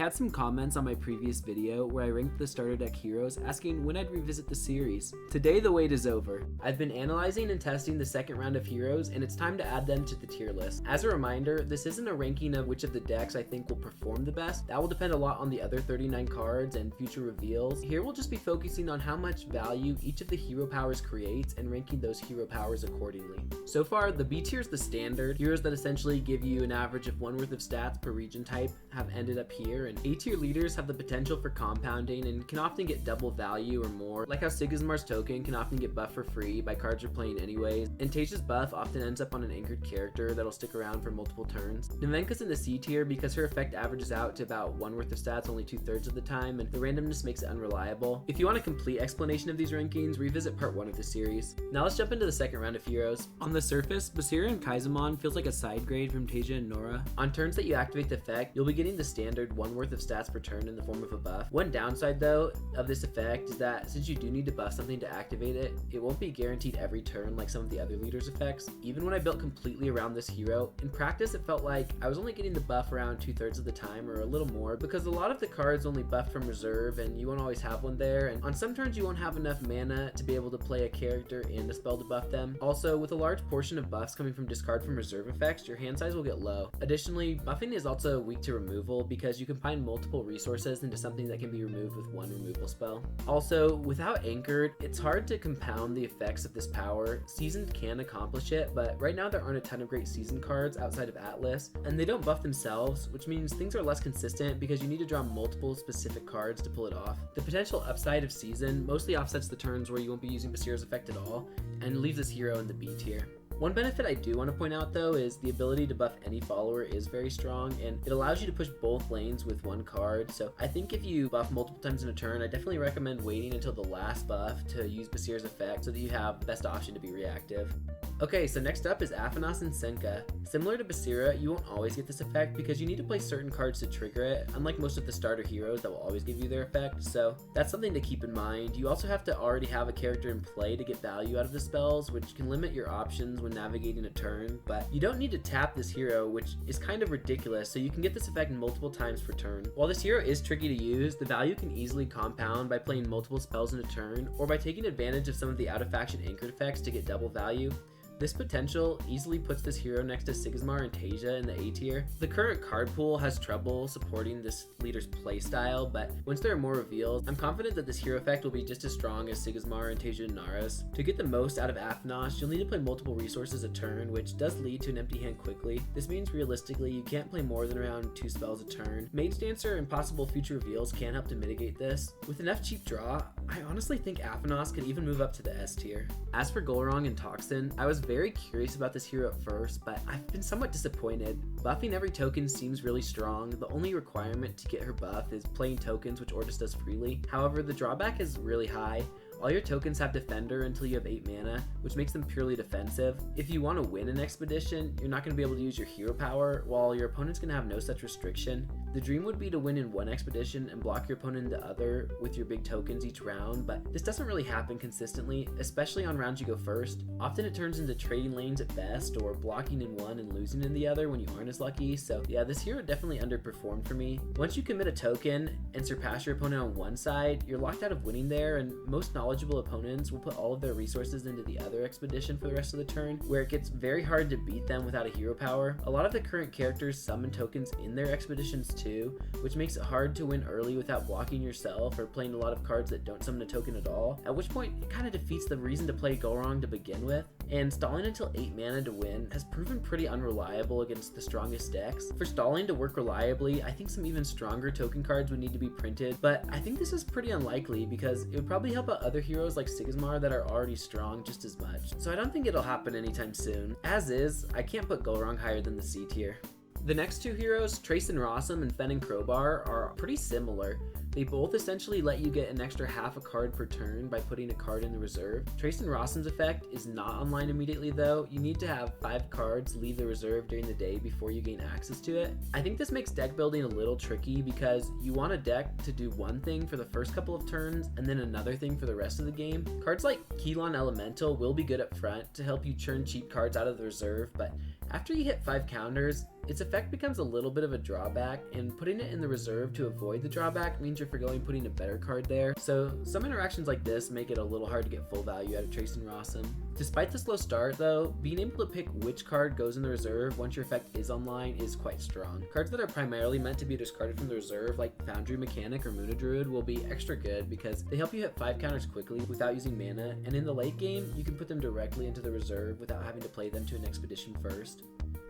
had some comments on my previous video where I ranked the starter deck heroes asking when I'd revisit the series. Today the wait is over. I've been analyzing and testing the second round of heroes and it's time to add them to the tier list. As a reminder, this isn't a ranking of which of the decks I think will perform the best. That will depend a lot on the other 39 cards and future reveals. Here we'll just be focusing on how much value each of the hero powers creates and ranking those hero powers accordingly. So far, the B tier is the standard. Heroes that essentially give you an average of 1 worth of stats per region type have ended up here, and A tier leaders have the potential for compounding and can often get double value or more, like how Sigismar's token can often get buffed for free by cards you're playing anyways, and Tasha's buff often ends up on an anchored character that'll stick around for multiple turns. Nevenka's in the C tier because her effect averages out to about 1 worth of stats only 2/3 of the time, and the randomness makes it unreliable. If you want a complete explanation of these rankings, revisit part 1 of the series. Now let's jump into the second round of heroes. On the surface, Basira Kaizaimon feels like a side grade from Tasha and Nora. On turns that you activate the effect, you'll be getting the standard 1 worth of stats per turn in the form of a buff. One downside though of this effect is that since you do need to buff something to activate it, it won't be guaranteed every turn like some of the other leaders' effects. Even when I built completely around this hero, in practice it felt like I was only getting the buff around 2/3 of the time or a little more, because a lot of the cards only buff from reserve and you won't always have one there, and on some turns you won't have enough mana to be able to play a character and a spell to buff them. Also, with a large portion of buffs coming from discard from reserve effects, your hand size will get low. Additionally, buffing is also weak to removal because you combine multiple resources into something that can be removed with one removal spell. Also, without anchored, it's hard to compound the effects of this power. Seasoned can accomplish it, but right now there aren't a ton of great seasoned cards outside of Atlas, and they don't buff themselves, which means things are less consistent because you need to draw multiple specific cards to pull it off. The potential upside of season mostly offsets the turns where you won't be using Basira's effect at all, and leaves this hero in the B tier. One benefit I do want to point out though is the ability to buff any follower is very strong, and it allows you to push both lanes with one card. So I think if you buff multiple times in a turn, I definitely recommend waiting until the last buff to use Basira's effect so that you have the best option to be reactive. Okay, so next up is Afanas Senka. Similar to Basira, you won't always get this effect because you need to play certain cards to trigger it, unlike most of the starter heroes that will always give you their effect, so that's something to keep in mind. You also have to already have a character in play to get value out of the spells, which can limit your options when navigating a turn, but you don't need to tap this hero, which is kind of ridiculous, so you can get this effect multiple times per turn. While this hero is tricky to use, the value can easily compound by playing multiple spells in a turn, or by taking advantage of some of the out-of-faction anchored effects to get double value. This potential easily puts this hero next to Sigismar and Tasha in the A tier. The current card pool has trouble supporting this leader's playstyle, but once there are more reveals, I'm confident that this hero effect will be just as strong as Sigismar and Tasha and Nara's. To get the most out of Afanas, you'll need to play multiple resources a turn, which does lead to an empty hand quickly. This means realistically you can't play more than around 2 spells a turn. Mage Dancer and possible future reveals can help to mitigate this. With enough cheap draw, I honestly think Afanas could even move up to the S tier. As for Gulrang Tocsin, I was very curious about this hero at first, but I've been somewhat disappointed. Buffing every token seems really strong. The only requirement to get her buff is playing tokens, which Ortis does freely. However, the drawback is really high. All your tokens have Defender until you have 8 mana, which makes them purely defensive. If you want to win an expedition, you're not going to be able to use your hero power, while your opponent's going to have no such restriction. The dream would be to win in one expedition and block your opponent in the other with your big tokens each round, but this doesn't really happen consistently, especially on rounds you go first. Often it turns into trading lanes at best, or blocking in one and losing in the other when you aren't as lucky, so yeah, this hero definitely underperformed for me. Once you commit a token and surpass your opponent on one side, you're locked out of winning there, and most knowledgeable opponents will put all of their resources into the other expedition for the rest of the turn, where it gets very hard to beat them without a hero power. A lot of the current characters summon tokens in their expeditions too, which makes it hard to win early without blocking yourself or playing a lot of cards that don't summon a token at all, at which point it kind of defeats the reason to play Gulrang to begin with. And stalling until 8 mana to win has proven pretty unreliable against the strongest decks. For stalling to work reliably, I think some even stronger token cards would need to be printed, but I think this is pretty unlikely because it would probably help out other heroes like Sigismar that are already strong just as much. So I don't think it'll happen anytime soon. As is, I can't put Gulrang higher than the C tier. The next two heroes, Treyst Rossum and Fen Crowbar, are pretty similar. They both essentially let you get an extra half a card per turn by putting a card in the reserve. Treyst Rossum's effect is not online immediately though. You need to have 5 cards leave the reserve during the day before you gain access to it. I think this makes deck building a little tricky because you want a deck to do one thing for the first couple of turns and then another thing for the rest of the game. Cards like Keylon Elemental will be good up front to help you churn cheap cards out of the reserve, but After you hit 5 counters, its effect becomes a little bit of a drawback, and putting it in the reserve to avoid the drawback means you're forgoing putting a better card there. So some interactions like this make it a little hard to get full value out of Treyst Rossum. Despite the slow start though, being able to pick which card goes in the reserve once your effect is online is quite strong. Cards that are primarily meant to be discarded from the reserve like Foundry Mechanic or Munadruid will be extra good because they help you hit 5 counters quickly without using mana, and in the late game you can put them directly into the reserve without having to play them to an expedition first.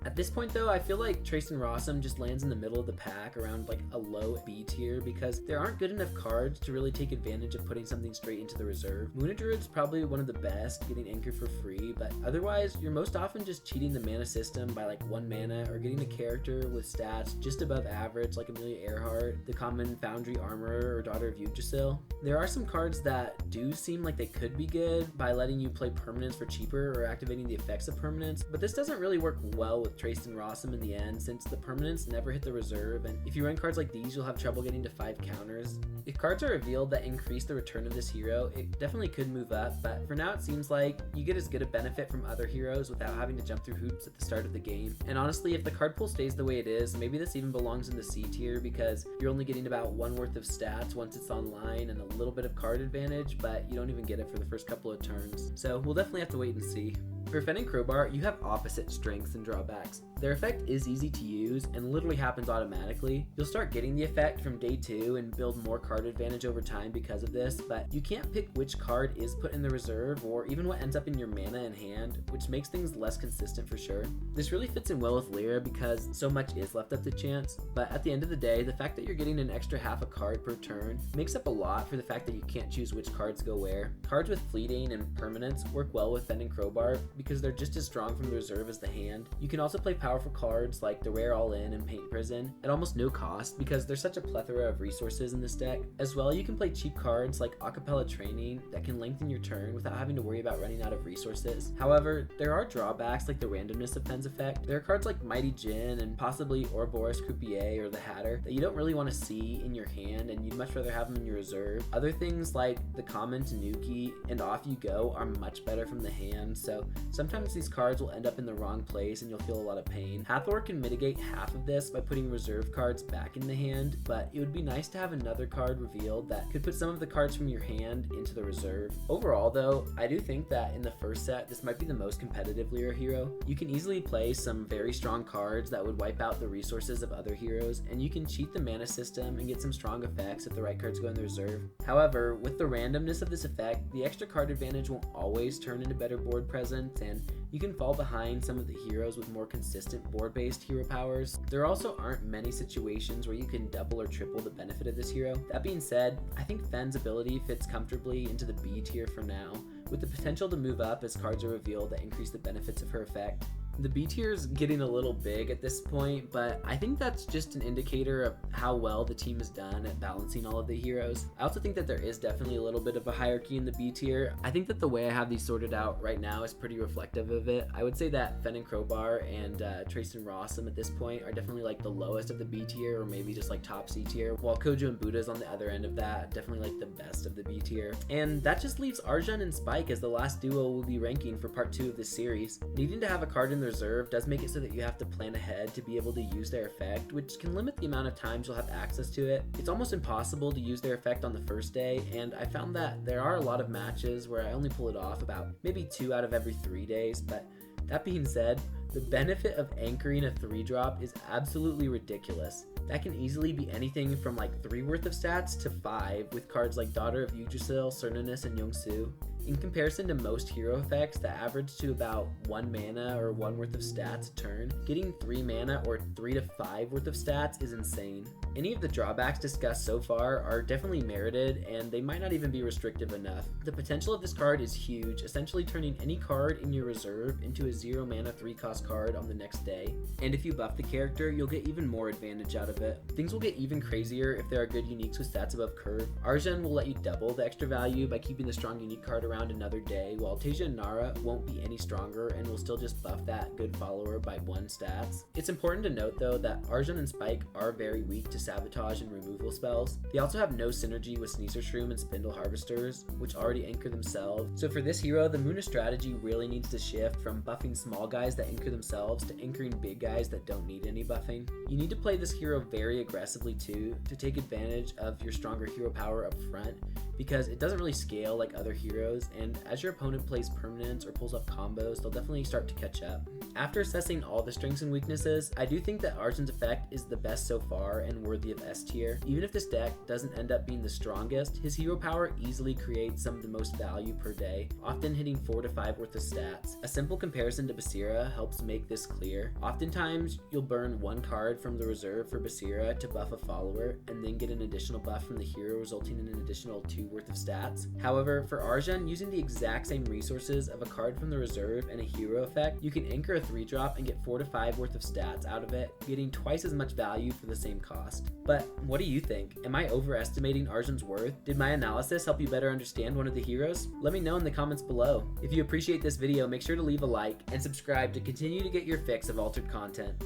At this point though, I feel like Treyst Rossum just lands in the middle of the pack around like a low B tier because there aren't good enough cards to really take advantage of putting something straight into the reserve. Munadruid's probably one of the best, getting Anchor for free, but otherwise you're most often just cheating the mana system by like 1 mana or getting a character with stats just above average like Amelia Earhart, the common Foundry Armorer, or Daughter of Yggdrasil. There are some cards that do seem like they could be good by letting you play permanents for cheaper or activating the effects of permanents, but this doesn't really work well with Treyst Rossum in the end since the permanents never hit the reserve, and if you run cards like these you'll have trouble getting to 5 counters. If cards are revealed that increase the return of this hero, it definitely could move up, but for now it seems like you get as good a benefit from other heroes without having to jump through hoops at the start of the game. And honestly, if the card pool stays the way it is, maybe this even belongs in the C tier because you're only getting about 1 worth of stats once it's online and a little bit of card advantage, but you don't even get it for the first couple of turns. So we'll definitely have to wait and see. For Fen Crowbar, you have opposite strengths and drawbacks. Their effect is easy to use and literally happens automatically. You'll start getting the effect from day 2 and build more card advantage over time because of this, but you can't pick which card is put in the reserve or even what ends up in your mana in hand, which makes things less consistent for sure. This really fits in well with Lyra because so much is left up to chance, but at the end of the day, the fact that you're getting an extra half a card per turn makes up a lot for the fact that you can't choose which cards go where. Cards with fleeting and permanents work well with Fen Crowbar because they're just as strong from the reserve as the hand. You can also play powerful cards like the Rare All-In and Paint Prison at almost no cost because there's such a plethora of resources in this deck. As well, you can play cheap cards like Acapella Training that can lengthen your turn without having to worry about running out of resources. However, there are drawbacks like the randomness of Fen's effect. There are cards like Mighty Jin and possibly Ouroboros Croupier or the Hatter that you don't really want to see in your hand and you'd much rather have them in your reserve. Other things like the common Tanuki and Off You Go are much better from the hand, so sometimes these cards will end up in the wrong place and you'll feel a lot of pain. Hathor can mitigate half of this by putting reserve cards back in the hand, but it would be nice to have another card revealed that could put some of the cards from your hand into the reserve. Overall though, I do think that in the first set, this might be the most competitive Lyra hero. You can easily play some very strong cards that would wipe out the resources of other heroes, and you can cheat the mana system and get some strong effects if the right cards go in the reserve. However, with the randomness of this effect, the extra card advantage won't always turn into better board presence, and you can fall behind some of the heroes with more consistent board-based hero powers. There also aren't many situations where you can double or triple the benefit of this hero. That being said, I think Fen's ability fits comfortably into the B tier for now, with the potential to move up as cards are revealed that increase the benefits of her effect. The B tier is getting a little big at this point, but I think that's just an indicator of how well the team has done at balancing all of the heroes. I also think that there is definitely a little bit of a hierarchy in the B tier. I think that the way I have these sorted out right now is pretty reflective of it. I would say that Fen Crowbar and Treyst Rossum at this point are definitely like the lowest of the B tier, or maybe just like top C tier, while Kojo and Buddha's on the other end of that, definitely like the best of the B tier. And that just leaves Arjun and Spike as the last duo we'll be ranking for part 2 of this series. Needing to have a card in the reserve does make it so that you have to plan ahead to be able to use their effect, which can limit the amount of times you'll have access to it. It's almost impossible to use their effect on the first day, and I found that there are a lot of matches where I only pull it off about maybe 2 out of every 3 days, but that being said, the benefit of anchoring a 3-drop is absolutely ridiculous. That can easily be anything from like 3 worth of stats to 5 with cards like Daughter of Yggdrasil, Cernunnos, and Yongsu. In comparison to most hero effects that average to about 1 mana or 1 worth of stats a turn, getting 3 mana or 3 to 5 worth of stats is insane. Any of the drawbacks discussed so far are definitely merited, and they might not even be restrictive enough. The potential of this card is huge, essentially turning any card in your reserve into a 0 mana 3-cost card on the next day. And if you buff the character, you'll get even more advantage out of it. Things will get even crazier if there are good uniques with stats above curve. Arjun will let you double the extra value by keeping the strong unique card around around another day, while Tasia and Nara won't be any stronger and will still just buff that good follower by 1 stats. It's important to note though that Arjun and Spike are very weak to sabotage and removal spells. They also have no synergy with Sneasel Shroom and Spindle Harvesters, which already anchor themselves. So for this hero, the Muna strategy really needs to shift from buffing small guys that anchor themselves to anchoring big guys that don't need any buffing. You need to play this hero very aggressively too, to take advantage of your stronger hero power up front, because it doesn't really scale like other heroes, and as your opponent plays permanents or pulls off combos, they'll definitely start to catch up. After assessing all the strengths and weaknesses, I do think that Arjun's effect is the best so far and worthy of S tier. Even if this deck doesn't end up being the strongest, his hero power easily creates some of the most value per day, often hitting 4 to 5 worth of stats. A simple comparison to Basira helps make this clear. Oftentimes, you'll burn 1 card from the reserve for Basira to buff a follower, and then get an additional buff from the hero, resulting in an additional 2 worth of stats. However, for Arjun, using the exact same resources of a card from the reserve and a hero effect, you can anchor a 3-drop and get 4 to 5 worth of stats out of it, getting twice as much value for the same cost. But what do you think? Am I overestimating Arjun's worth? Did my analysis help you better understand one of the heroes? Let me know in the comments below. If you appreciate this video, make sure to leave a like and subscribe to continue to get your fix of altered content.